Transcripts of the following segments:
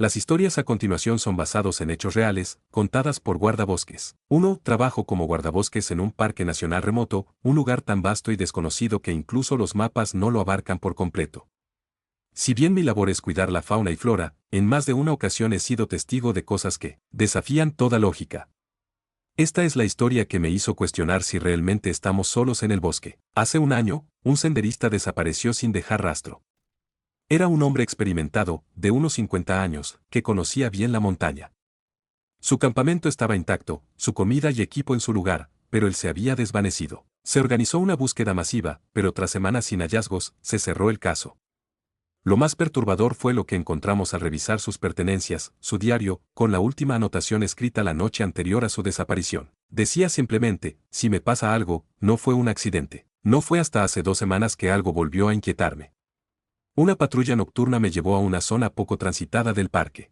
Las historias a continuación son basados en hechos reales, contadas por guardabosques. 1. Trabajo como guardabosques en un parque nacional remoto, un lugar tan vasto y desconocido que incluso los mapas no lo abarcan por completo. Si bien mi labor es cuidar la fauna y flora, en más de una ocasión he sido testigo de cosas que desafían toda lógica. Esta es la historia que me hizo cuestionar si realmente estamos solos en el bosque. Hace un año, un senderista desapareció sin dejar rastro. Era un hombre experimentado, de unos 50 años, que conocía bien la montaña. Su campamento estaba intacto, su comida y equipo en su lugar, pero él se había desvanecido. Se organizó una búsqueda masiva, pero tras semanas sin hallazgos, se cerró el caso. Lo más perturbador fue lo que encontramos al revisar sus pertenencias, su diario, con la última anotación escrita la noche anterior a su desaparición. Decía simplemente, si me pasa algo, no fue un accidente. No fue hasta hace 2 semanas que algo volvió a inquietarme. Una patrulla nocturna me llevó a una zona poco transitada del parque.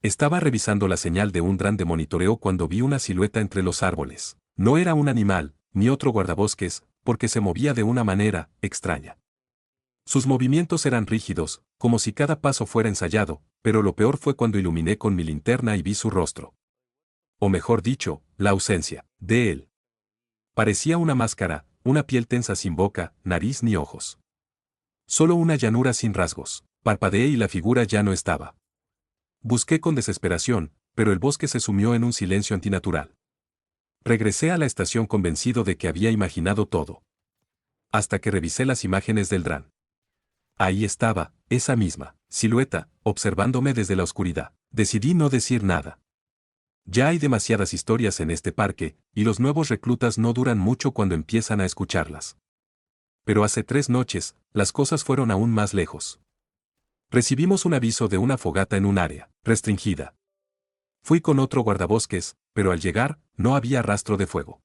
Estaba revisando la señal de un dron de monitoreo cuando vi una silueta entre los árboles. No era un animal, ni otro guardabosques, porque se movía de una manera extraña. Sus movimientos eran rígidos, como si cada paso fuera ensayado, pero lo peor fue cuando iluminé con mi linterna y vi su rostro. O mejor dicho, la ausencia de él. Parecía una máscara, una piel tensa sin boca, nariz ni ojos. Solo una llanura sin rasgos. Parpadeé y la figura ya no estaba. Busqué con desesperación, pero el bosque se sumió en un silencio antinatural. Regresé a la estación convencido de que había imaginado todo. Hasta que revisé las imágenes del dron. Ahí estaba, esa misma silueta, observándome desde la oscuridad. Decidí no decir nada. Ya hay demasiadas historias en este parque, y los nuevos reclutas no duran mucho cuando empiezan a escucharlas. Pero hace 3 noches, las cosas fueron aún más lejos. Recibimos un aviso de una fogata en un área restringida. Fui con otro guardabosques, pero al llegar, no había rastro de fuego.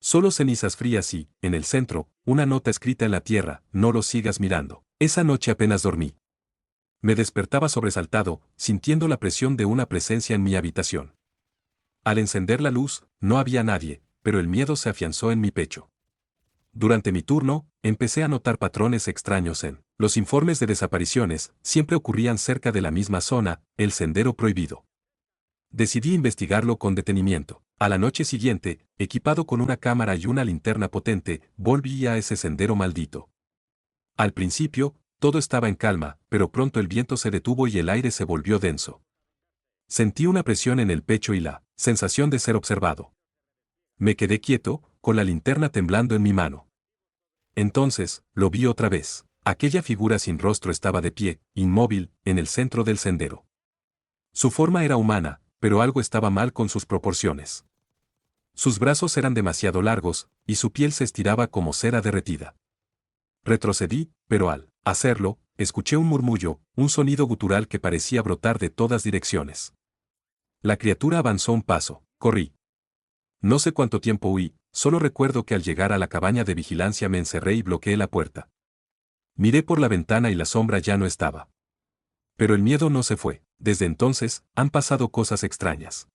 Solo cenizas frías y, en el centro, una nota escrita en la tierra, no lo sigas mirando. Esa noche apenas dormí. Me despertaba sobresaltado, sintiendo la presión de una presencia en mi habitación. Al encender la luz, no había nadie, pero el miedo se afianzó en mi pecho. Durante mi turno, empecé a notar patrones extraños en los informes de desapariciones, siempre ocurrían cerca de la misma zona, el sendero prohibido. Decidí investigarlo con detenimiento. A la noche siguiente, equipado con una cámara y una linterna potente, volví a ese sendero maldito. Al principio, todo estaba en calma, pero pronto el viento se detuvo y el aire se volvió denso. Sentí una presión en el pecho y la sensación de ser observado. Me quedé quieto, con la linterna temblando en mi mano. Entonces, lo vi otra vez. Aquella figura sin rostro estaba de pie, inmóvil, en el centro del sendero. Su forma era humana, pero algo estaba mal con sus proporciones. Sus brazos eran demasiado largos, y su piel se estiraba como cera derretida. Retrocedí, pero al hacerlo, escuché un murmullo, un sonido gutural que parecía brotar de todas direcciones. La criatura avanzó un paso, corrí. No sé cuánto tiempo huí, solo recuerdo que al llegar a la cabaña de vigilancia me encerré y bloqueé la puerta. Miré por la ventana y la sombra ya no estaba. Pero el miedo no se fue. Desde entonces, han pasado cosas extrañas.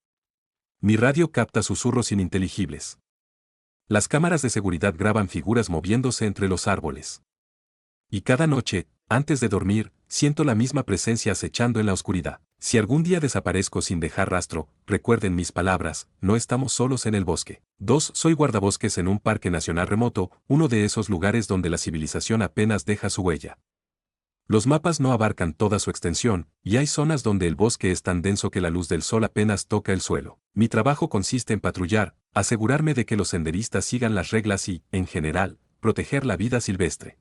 Mi radio capta susurros ininteligibles. Las cámaras de seguridad graban figuras moviéndose entre los árboles. Y cada noche, antes de dormir, siento la misma presencia acechando en la oscuridad. Si algún día desaparezco sin dejar rastro, recuerden mis palabras, no estamos solos en el bosque. 2. Soy guardabosques en un parque nacional remoto, uno de esos lugares donde la civilización apenas deja su huella. Los mapas no abarcan toda su extensión, y hay zonas donde el bosque es tan denso que la luz del sol apenas toca el suelo. Mi trabajo consiste en patrullar, asegurarme de que los senderistas sigan las reglas y, en general, proteger la vida silvestre.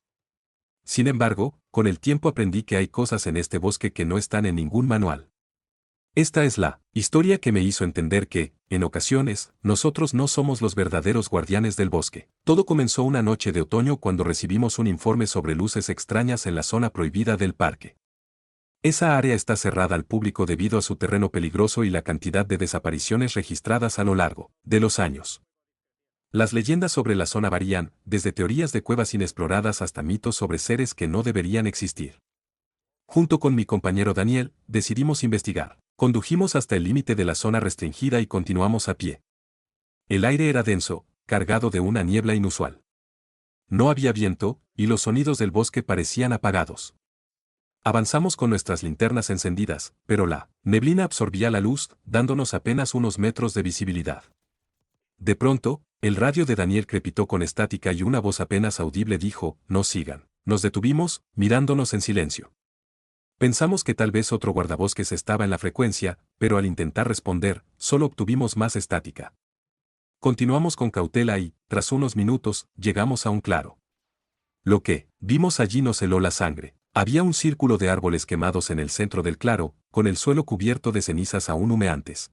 Sin embargo, con el tiempo aprendí que hay cosas en este bosque que no están en ningún manual. Esta es la historia que me hizo entender que, en ocasiones, nosotros no somos los verdaderos guardianes del bosque. Todo comenzó una noche de otoño cuando recibimos un informe sobre luces extrañas en la zona prohibida del parque. Esa área está cerrada al público debido a su terreno peligroso y la cantidad de desapariciones registradas a lo largo de los años. Las leyendas sobre la zona varían, desde teorías de cuevas inexploradas hasta mitos sobre seres que no deberían existir. Junto con mi compañero Daniel, decidimos investigar. Condujimos hasta el límite de la zona restringida y continuamos a pie. El aire era denso, cargado de una niebla inusual. No había viento, y los sonidos del bosque parecían apagados. Avanzamos con nuestras linternas encendidas, pero la neblina absorbía la luz, dándonos apenas unos metros de visibilidad. De pronto, el radio de Daniel crepitó con estática y una voz apenas audible dijo, «No sigan». Nos detuvimos, mirándonos en silencio. Pensamos que tal vez otro guardabosques estaba en la frecuencia, pero al intentar responder, solo obtuvimos más estática. Continuamos con cautela y, tras unos minutos, llegamos a un claro. Lo que vimos allí nos heló la sangre. Había un círculo de árboles quemados en el centro del claro, con el suelo cubierto de cenizas aún humeantes.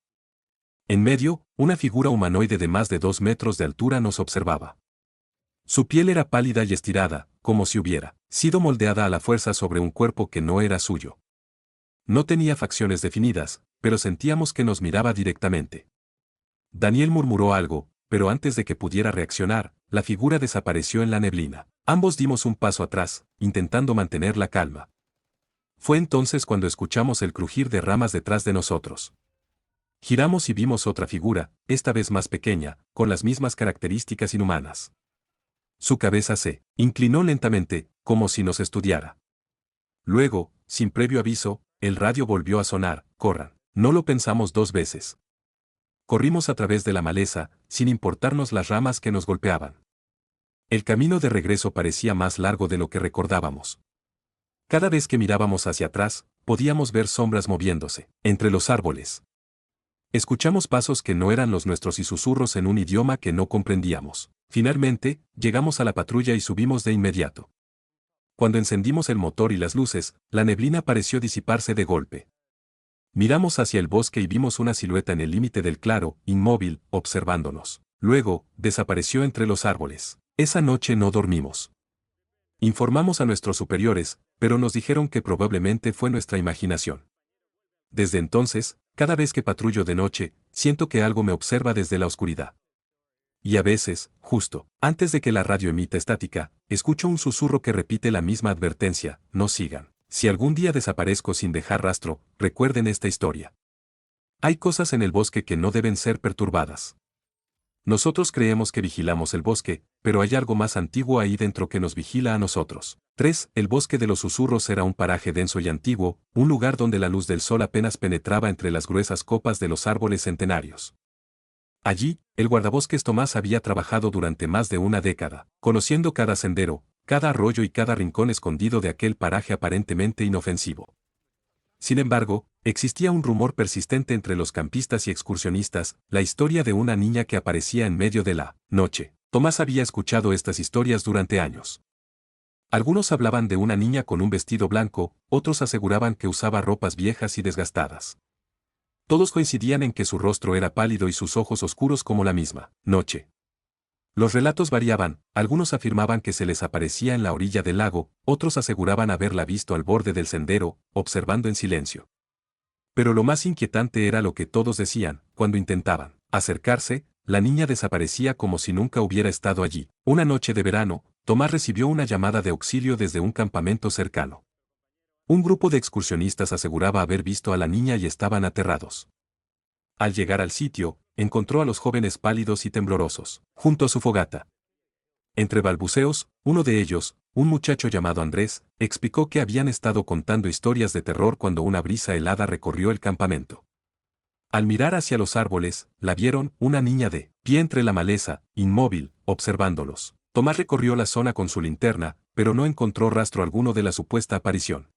En medio, una figura humanoide de más de 2 metros de altura nos observaba. Su piel era pálida y estirada, como si hubiera sido moldeada a la fuerza sobre un cuerpo que no era suyo. No tenía facciones definidas, pero sentíamos que nos miraba directamente. Daniel murmuró algo, pero antes de que pudiera reaccionar, la figura desapareció en la neblina. Ambos dimos un paso atrás, intentando mantener la calma. Fue entonces cuando escuchamos el crujir de ramas detrás de nosotros. Giramos y vimos otra figura, esta vez más pequeña, con las mismas características inhumanas. Su cabeza se inclinó lentamente, como si nos estudiara. Luego, sin previo aviso, el radio volvió a sonar, «Corran». No lo pensamos 2 veces. Corrimos a través de la maleza, sin importarnos las ramas que nos golpeaban. El camino de regreso parecía más largo de lo que recordábamos. Cada vez que mirábamos hacia atrás, podíamos ver sombras moviéndose entre los árboles. Escuchamos pasos que no eran los nuestros y susurros en un idioma que no comprendíamos. Finalmente, llegamos a la patrulla y subimos de inmediato. Cuando encendimos el motor y las luces, la neblina pareció disiparse de golpe. Miramos hacia el bosque y vimos una silueta en el límite del claro, inmóvil, observándonos. Luego, desapareció entre los árboles. Esa noche no dormimos. Informamos a nuestros superiores, pero nos dijeron que probablemente fue nuestra imaginación. Desde entonces, cada vez que patrullo de noche, siento que algo me observa desde la oscuridad. Y a veces, justo antes de que la radio emita estática, escucho un susurro que repite la misma advertencia, «No sigan». Si algún día desaparezco sin dejar rastro, recuerden esta historia. Hay cosas en el bosque que no deben ser perturbadas. Nosotros creemos que vigilamos el bosque, pero hay algo más antiguo ahí dentro que nos vigila a nosotros. 3. El bosque de los susurros era un paraje denso y antiguo, un lugar donde la luz del sol apenas penetraba entre las gruesas copas de los árboles centenarios. Allí, el guardabosques Tomás había trabajado durante más de una década, conociendo cada sendero, cada arroyo y cada rincón escondido de aquel paraje aparentemente inofensivo. Sin embargo, existía un rumor persistente entre los campistas y excursionistas, la historia de una niña que aparecía en medio de la noche. Tomás había escuchado estas historias durante años. Algunos hablaban de una niña con un vestido blanco, otros aseguraban que usaba ropas viejas y desgastadas. Todos coincidían en que su rostro era pálido y sus ojos oscuros como la misma noche. Los relatos variaban, algunos afirmaban que se les aparecía en la orilla del lago, otros aseguraban haberla visto al borde del sendero, observando en silencio. Pero lo más inquietante era lo que todos decían, cuando intentaban acercarse, la niña desaparecía como si nunca hubiera estado allí. Una noche de verano, Tomás recibió una llamada de auxilio desde un campamento cercano. Un grupo de excursionistas aseguraba haber visto a la niña y estaban aterrados. Al llegar al sitio, encontró a los jóvenes pálidos y temblorosos, junto a su fogata. Entre balbuceos, uno de ellos, un muchacho llamado Andrés, explicó que habían estado contando historias de terror cuando una brisa helada recorrió el campamento. Al mirar hacia los árboles, la vieron, una niña de pie entre la maleza, inmóvil, observándolos. Tomás recorrió la zona con su linterna, pero no encontró rastro alguno de la supuesta aparición.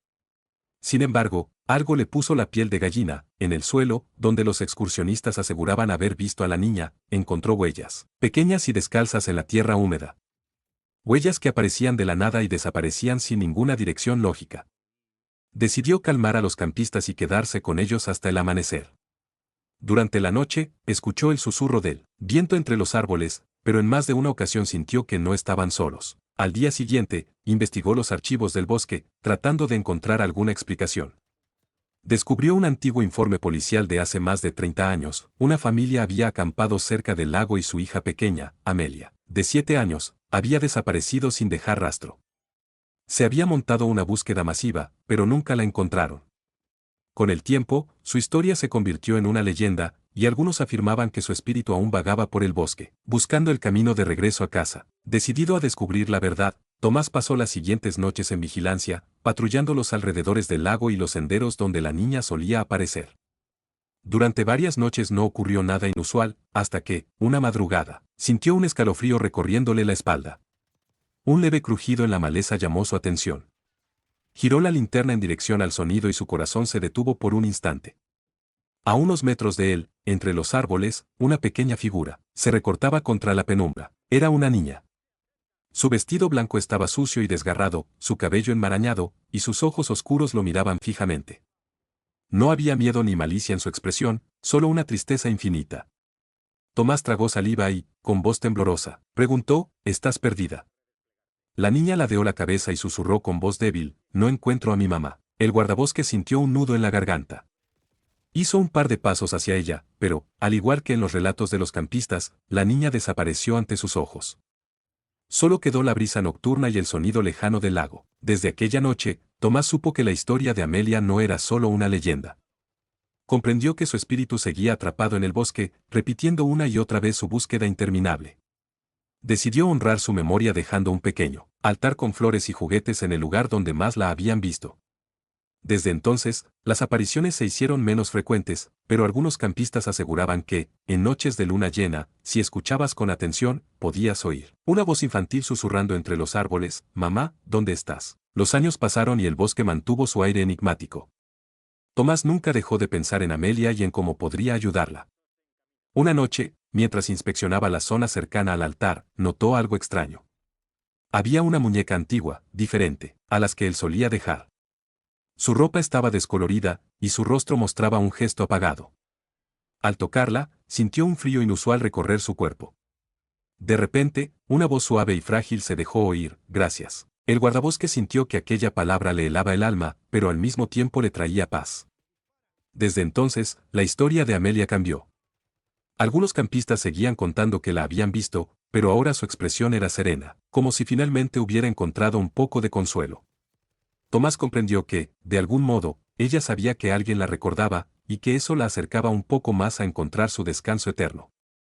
Sin embargo, algo le puso la piel de gallina. En el suelo, donde los excursionistas aseguraban haber visto a la niña, encontró huellas, pequeñas y descalzas en la tierra húmeda. Huellas que aparecían de la nada y desaparecían sin ninguna dirección lógica. Decidió calmar a los campistas y quedarse con ellos hasta el amanecer. Durante la noche, escuchó el susurro del viento entre los árboles, pero en más de una ocasión sintió que no estaban solos. Al día siguiente, investigó los archivos del bosque, tratando de encontrar alguna explicación. Descubrió un antiguo informe policial de hace más de 30 años. Una familia había acampado cerca del lago y su hija pequeña, Amelia, de 7 años, había desaparecido sin dejar rastro. Se había montado una búsqueda masiva, pero nunca la encontraron. Con el tiempo, su historia se convirtió en una leyenda, y algunos afirmaban que su espíritu aún vagaba por el bosque, buscando el camino de regreso a casa. Decidido a descubrir la verdad, Tomás pasó las siguientes noches en vigilancia, patrullando los alrededores del lago y los senderos donde la niña solía aparecer. Durante varias noches no ocurrió nada inusual, hasta que, una madrugada, sintió un escalofrío recorriéndole la espalda. Un leve crujido en la maleza llamó su atención. Giró la linterna en dirección al sonido y su corazón se detuvo por un instante. A unos metros de él, entre los árboles, una pequeña figura se recortaba contra la penumbra. Era una niña. Su vestido blanco estaba sucio y desgarrado, su cabello enmarañado, y sus ojos oscuros lo miraban fijamente. No había miedo ni malicia en su expresión, solo una tristeza infinita. Tomás tragó saliva y, con voz temblorosa, preguntó, ¿estás perdida? La niña ladeó la cabeza y susurró con voz débil, no encuentro a mi mamá. El guardabosques sintió un nudo en la garganta. Hizo un par de pasos hacia ella, pero, al igual que en los relatos de los campistas, la niña desapareció ante sus ojos. Solo quedó la brisa nocturna y el sonido lejano del lago. Desde aquella noche, Tomás supo que la historia de Amelia no era solo una leyenda. Comprendió que su espíritu seguía atrapado en el bosque, repitiendo una y otra vez su búsqueda interminable. Decidió honrar su memoria dejando un pequeño altar con flores y juguetes en el lugar donde más la habían visto. Desde entonces, las apariciones se hicieron menos frecuentes, pero algunos campistas aseguraban que, en noches de luna llena, si escuchabas con atención, podías oír una voz infantil susurrando entre los árboles, «Mamá, ¿dónde estás?». Los años pasaron y el bosque mantuvo su aire enigmático. Tomás nunca dejó de pensar en Amelia y en cómo podría ayudarla. Una noche, mientras inspeccionaba la zona cercana al altar, notó algo extraño. Había una muñeca antigua, diferente, a las que él solía dejar. Su ropa estaba descolorida, y su rostro mostraba un gesto apagado. Al tocarla, sintió un frío inusual recorrer su cuerpo. De repente, una voz suave y frágil se dejó oír, «Gracias». El guardabosques sintió que aquella palabra le helaba el alma, pero al mismo tiempo le traía paz. Desde entonces, la historia de Amelia cambió. Algunos campistas seguían contando que la habían visto, pero ahora su expresión era serena, como si finalmente hubiera encontrado un poco de consuelo. Tomás comprendió que, de algún modo, ella sabía que alguien la recordaba, y que eso la acercaba un poco más a encontrar su descanso eterno.